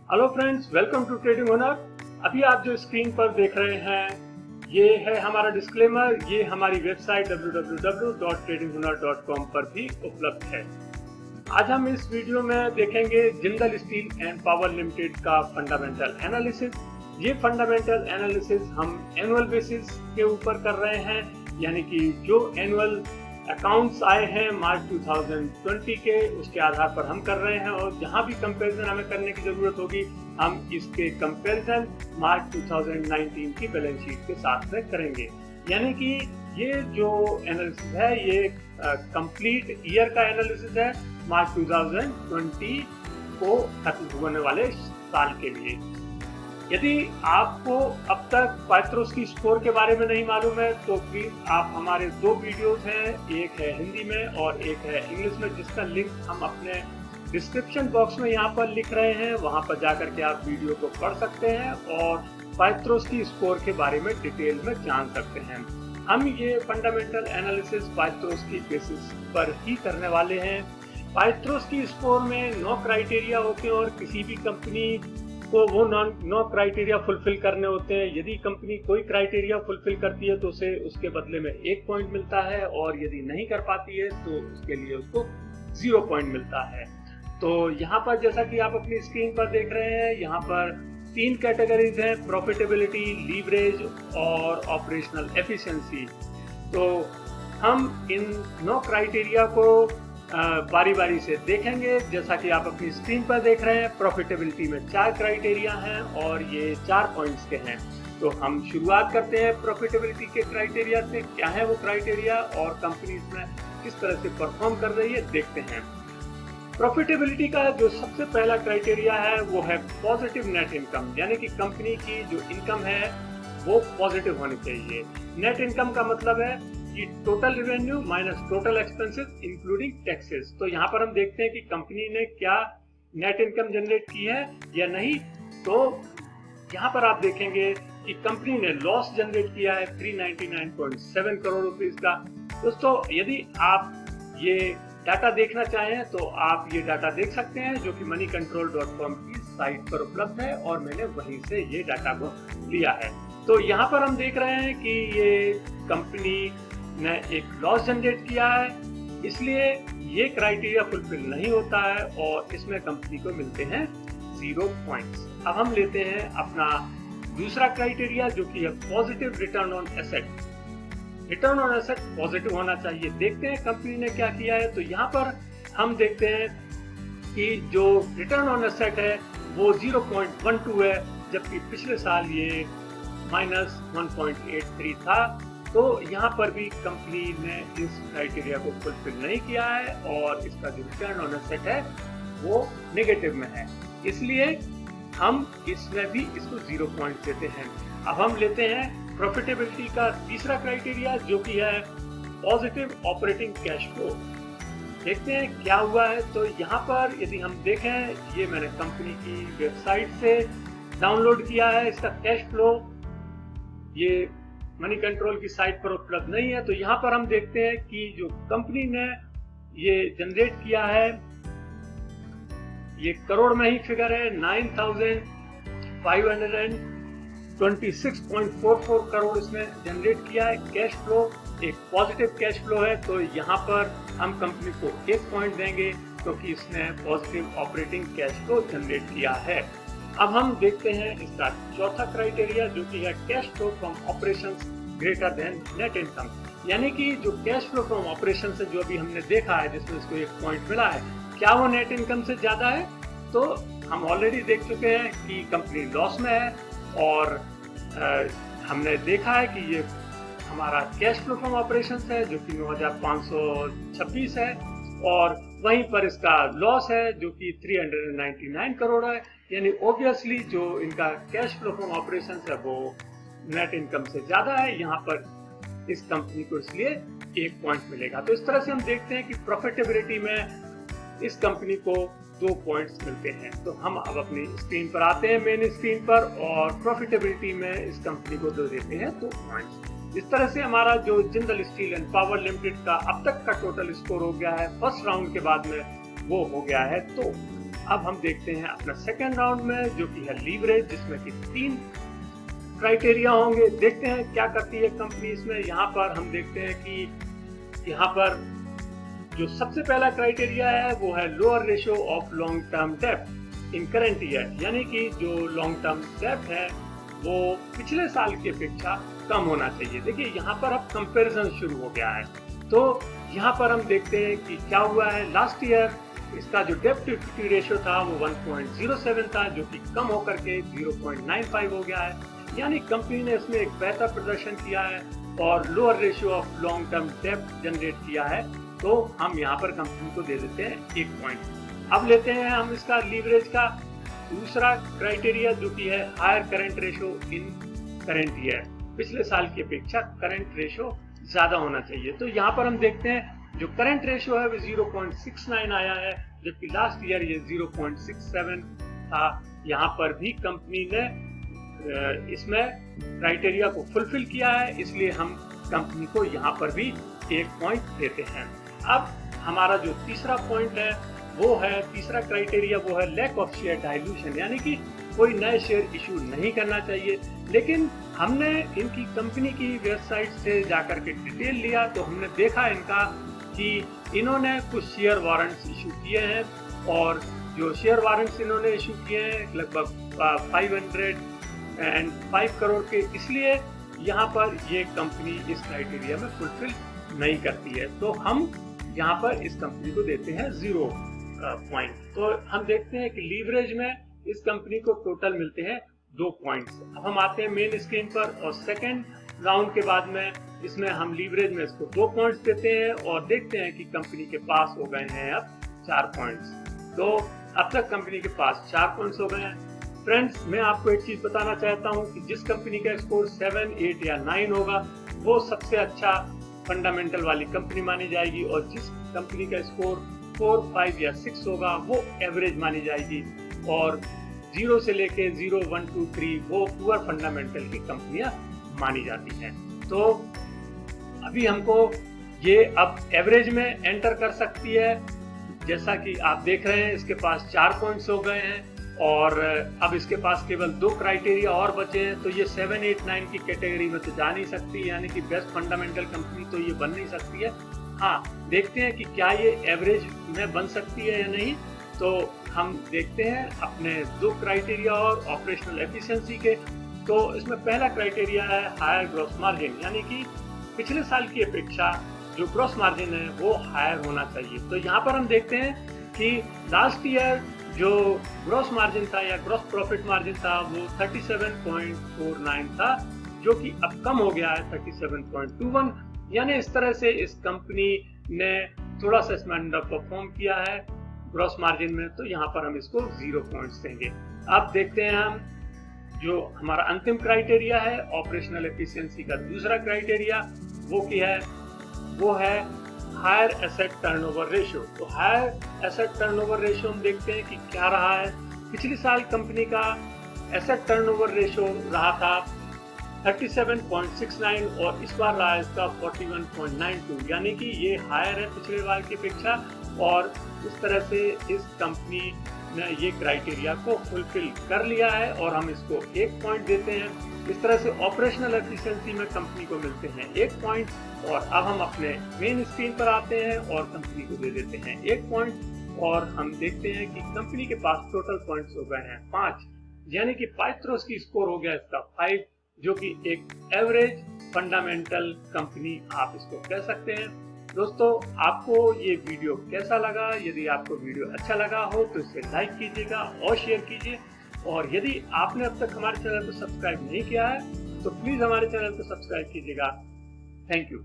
Hello friends, welcome to trading Hunar. अभी आप जो स्क्रीन पर देख रहे हैं ये है हमारा डिस्क्लेमर। ये हमारी वेबसाइट www.tradinghunar.com पर भी उपलब्ध है। आज हम इस वीडियो में देखेंगे Jindal steel and power limited का फंडामेंटल एनालिसिस। ये फंडामेंटल एनालिसिस हम एनुअल बेसिस के ऊपर कर रहे हैं, यानी कि जो एनुअल अकाउंट्स आए हैं मार्च 2020 के, उसके आधार पर हम कर रहे हैं। और जहां भी कंपैरिजन हमें करने की जरूरत होगी हम इसके कंपैरिजन मार्च 2019 की बैलेंस शीट के साथ में करेंगे। यानी कि ये जो एनालिसिस है ये कंप्लीट ईयर का एनालिसिस है, मार्च 2020 को खत्म होने वाले साल के लिए। यदि आपको अब तक पाइथ्रोस स्कोर के बारे में नहीं मालूम है तो प्लीज आप हमारे दो वीडियोस हैं, एक है हिंदी में और एक है इंग्लिश में, जिसका लिंक हम अपने डिस्क्रिप्शन बॉक्स में यहाँ पर लिख रहे हैं। वहाँ पर जाकर के आप वीडियो को पढ़ सकते हैं और पाइथ्रोस स्कोर के बारे में डिटेल में जान सकते हैं। हम ये फंडामेंटल एनालिसिस पाइथ्रोस की बेसिस पर ही करने वाले हैं। पाइथ्रोस स्कोर में 9 क्राइटेरिया होते हैं और किसी भी कंपनी को वो 9 क्राइटेरिया फुलफिल करने होते हैं। यदि कंपनी कोई क्राइटेरिया फुलफिल करती है तो उसे उसके बदले में 1 पॉइंट मिलता है, और यदि नहीं कर पाती है तो उसके लिए उसको 0 पॉइंट मिलता है। तो यहाँ पर जैसा कि आप अपनी स्क्रीन पर देख रहे हैं, यहाँ पर 3 कैटेगरीज हैं, प्रॉफिटेबिलिटी, लीवरेज और ऑपरेशनल एफिशिएंसी। तो हम इन 9 क्राइटेरिया को बारी बारी से देखेंगे। जैसा कि आप अपनी स्क्रीन पर देख रहे हैं, प्रॉफिटेबिलिटी में 4 क्राइटेरिया हैं और ये 4 पॉइंट्स के हैं। तो हम शुरुआत करते हैं प्रॉफिटेबिलिटी के क्राइटेरिया से। क्या है वो क्राइटेरिया और कंपनी इसमें किस तरह से परफॉर्म कर रही है, देखते हैं। प्रॉफिटेबिलिटी का जो सबसे पहला क्राइटेरिया है वो है पॉजिटिव नेट इनकम, यानी कि कंपनी की जो इनकम है वो पॉजिटिव होनी चाहिए। नेट इनकम का मतलब है कि total revenue minus total expenses including taxes. तो यहाँ पर हम देखते हैं कि कंपनी ने क्या नेट इनकम जनरेट की है या नहीं। तो यहाँ पर आप देखेंगे कि कंपनी ने लॉस जनरेट किया है 399.7 करोड़ रुपीस का। दोस्तों, यदि आप ये डाटा देखना चाहें तो आप ये डाटा देख सकते हैं, जो कि moneycontrol.com की साइट पर उपलब्ध है और मैंने वहीं से ये डाटा को लिया है। तो यहाँ पर हम देख रहे हैं कि ये कंपनी ने एक लॉस जनरेट किया है, इसलिए ये क्राइटेरिया फुलफिल नहीं होता है और इसमें कंपनी को मिलते हैं 0 पॉइंट्स। अब हम लेते हैं अपना दूसरा क्राइटेरिया, जो कि है positive return on asset. Return on asset positive होना चाहिए। देखते हैं कंपनी ने क्या किया है। तो यहाँ पर हम देखते हैं कि जो रिटर्न ऑन एसेट है वो 0.12 है, जबकि पिछले साल ये -1.83 था। तो यहाँ पर भी कंपनी ने इस क्राइटेरिया को फुलफिल नहीं किया है और इसका जो रिटर्न ऑन एसेट है वो नेगेटिव में है, इसलिए हम इसमें भी इसको 0 पॉइंट देते हैं। अब हम लेते हैं प्रॉफिटेबिलिटी का तीसरा क्राइटेरिया, जो कि है पॉजिटिव ऑपरेटिंग कैश फ्लो। देखते हैं क्या हुआ है। तो यहाँ पर यदि हम देखें, ये मैंने कंपनी की वेबसाइट से डाउनलोड किया है। इसका कैश फ्लो ये मनी कंट्रोल की साइट पर उपलब्ध नहीं है। तो यहाँ पर हम देखते हैं कि जो कंपनी ने ये जनरेट किया है ये करोड़ में ही फिगर है, 9,526.44 करोड़ इसमें जनरेट किया है। कैश फ्लो एक पॉजिटिव कैश फ्लो है, तो यहाँ पर हम कंपनी को 1 पॉइंट देंगे क्योंकि इसने positive operating cash flow generate किया है। अब हम देखते हैं इसका चौथा क्राइटेरिया, जो कि है cash flow from operations greater than net income. यानी कि जो कैश फ्लो फ्रॉम ऑपरेशन से जो अभी हमने देखा है, जिसमें इसको 1 पॉइंट मिला है, क्या वो नेट इनकम से ज्यादा है? तो हम ऑलरेडी देख चुके हैं कि कंपनी लॉस में है और हमने देखा है कि ये हमारा कैश फ्लो फ्रॉम ऑपरेशन है जो कि 9,526 है, और वहीं पर इसका लॉस है जो कि 399 करोड़ है। यानी ऑब्वियसली जो इनका कैश फ्लो फ्रॉम ऑपरेशन है वो नेट इनकम से ज्यादा है। यहाँ पर इस कंपनी को इसलिए 1 पॉइंट मिलेगा। तो इस तरह से हम देखते हैं कि प्रॉफिटेबिलिटी में इस कंपनी को 2 पॉइंट्स मिलते हैं। तो हम अब अपनी स्क्रीन पर आते हैं, मेन स्क्रीन पर, और प्रॉफिटेबिलिटी में इस कंपनी को 2 देते हैं 2 पॉइंट्स। इस तरह से हमारा जो Jindal steel and power limited का अब तक का टोटल स्कोर हो गया है फर्स्ट राउंड के बाद में, वो हो गया है 2। अब हम देखते हैं अपना सेकेंड राउंड में, जो कि है लीवरेज, जिसमें कि 3 क्राइटेरिया होंगे। देखते हैं क्या करती है कंपनी इसमें। यहाँ पर हम देखते हैं कि यहाँ पर जो सबसे पहला क्राइटेरिया है वो है lower ratio of long term डेब्ट इन करंट ईयर, यानी कि जो लॉन्ग टर्म डेब्ट है वो पिछले साल की अपेक्षा कम होना चाहिए। देखिए यहाँ पर अब कंपैरिजन शुरू हो गया है, तो यहाँ पर हम देखते हैं कि क्या हुआ है। लास्ट ईयर इसका जो डेब्ट टू इक्विटी रेशियो था वो 1.07 था, जो कि कम होकर के 0.95 हो गया है, यानी कंपनी ने इसमें एक बेहतर प्रदर्शन किया है और lower ratio of long term डेब्ट जनरेट किया है। तो हम यहाँ पर कंपनी को दे देते हैं 1 पॉइंट। अब लेते हैं हम इसका लीवरेज का दूसरा क्राइटेरिया, जो कि है higher current ratio in current year. पिछले साल की अपेक्षा करंट रेशियो ज्यादा होना चाहिए। तो यहाँ पर हम देखते हैं जो करंट रेशियो है वो 0.69 आया है, जबकि लास्ट ईयर ये 0.67 था। यहाँ पर भी कंपनी ने इसमें क्राइटेरिया को फुलफिल किया है, इसलिए हम कंपनी को यहाँ पर भी 1 पॉइंट देते हैं। अब हमारा जो तीसरा पॉइंट है वो है, तीसरा क्राइटेरिया वो है लैक ऑफ शेयर डाइल्यूशन, यानी कि कोई नए शेयर इशू नहीं करना चाहिए। लेकिन हमने इनकी कंपनी की वेबसाइट से जाकर के डिटेल लिया तो हमने देखा इनका कि इन्होंने कुछ शेयर वारंट्स इशू किए हैं, और जो शेयर वारंट्स इन्होंने इशू किए हैं लगभग 505 करोड़ के, इसलिए यहाँ पर ये कंपनी इस क्राइटेरिया में फुलफिल नहीं करती है। तो हम यहाँ पर इस कंपनी को देते हैं 0 पॉइंट। तो हम देखते हैं कि लीवरेज में इस कंपनी को टोटल मिलते हैं 2 पॉइंट्स। अब हम आते हैं मेन स्क्रीन पर, और सेकेंड राउंड के बाद में इसमें हम लीवरेज में इसको 2 पॉइंट्स देते हैं और देखते हैं कि कंपनी के पास हो गए हैं अब 4 पॉइंट्स। तो अब तक कंपनी के पास 4 पॉइंट्स हो गए हैं। फ्रेंड्स, मैं आपको एक चीज बताना चाहता हूँ कि जिस कंपनी का स्कोर 7, 8 या 9 होगा वो सबसे अच्छा फंडामेंटल वाली कंपनी मानी जाएगी, और जिस कंपनी का स्कोर 4, 5 या 6 होगा वो एवरेज मानी जाएगी, और 0 से लेके 0, 1, 2, 3 वो पुअर फंडामेंटल की कंपनियां मानी जाती हैं। तो अभी हमको ये अब एवरेज में एंटर कर सकती है। जैसा कि आप देख रहे हैं इसके पास 4 पॉइंट्स हो गए हैं, और अब इसके पास केवल 2 क्राइटेरिया और बचे हैं। तो ये 7, 8, 9 की कैटेगरी में तो जा नहीं सकती, यानी कि बेस्ट फंडामेंटल कंपनी तो ये बन नहीं सकती है। हाँ, देखते हैं कि क्या ये एवरेज में बन सकती है या नहीं। तो हम देखते हैं अपने 2 क्राइटेरिया और ऑपरेशनल एफिशिएंसी के। तो इसमें पहला क्राइटेरिया है हायर ग्रॉस मार्जिन, यानी कि पिछले साल की अपेक्षा जो ग्रॉस मार्जिन है वो हायर होना चाहिए। तो यहाँ पर हम देखते हैं कि लास्ट ईयर जो ग्रॉस मार्जिन था या ग्रॉस प्रॉफिट मार्जिन था वो 37.49 था, जो कि अब कम हो गया है 37.21, यानी इस तरह से इस कंपनी ने थोड़ा सा इसमें अंडर परफॉर्म किया है ग्रॉस मार्जिन में। तो यहाँ पर हम इसको 0 पॉइंट्स देंगे। अब देखते हैं हम जो हमारा अंतिम क्राइटेरिया है ऑपरेशनल एफिशिएंसी का दूसरा क्राइटेरिया, वो है हायर एसेट टर्नओवर रेशियो। तो हायर एसेट टर्नओवर रेशियो हम देखते हैं कि क्या रहा है। पिछले साल कंपनी का एसेट टर्नओवर रेशियो रहा था 37.69 और इस बार रहा है इसका 41.92, यानी कि ये हायर है पिछले बार की अपेक्षा, और इस तरह से इस कंपनी ने ये क्राइटेरिया को फुलफिल कर लिया है और हम इसको 1 पॉइंट देते हैं। इस तरह से ऑपरेशनल एफिशिएंसी में कंपनी को मिलते हैं 1 पॉइंट। और अब हम अपने मेन स्क्रीन पर आते हैं और कंपनी को दे देते हैं 1 पॉइंट, और हम देखते हैं कि कंपनी के पास टोटल पॉइंट्स हो गए हैं 5, यानी कि पाइथ्रोस की स्कोर हो गया इसका 5, जो कि एक एवरेज फंडामेंटल कंपनी आप इसको कह सकते हैं। दोस्तों, आपको ये वीडियो कैसा लगा? यदि आपको वीडियो अच्छा लगा हो तो इसे लाइक कीजिएगा और शेयर कीजिए, और यदि आपने अब तक हमारे चैनल को सब्सक्राइब नहीं किया है तो प्लीज हमारे चैनल को सब्सक्राइब कीजिएगा। Thank you.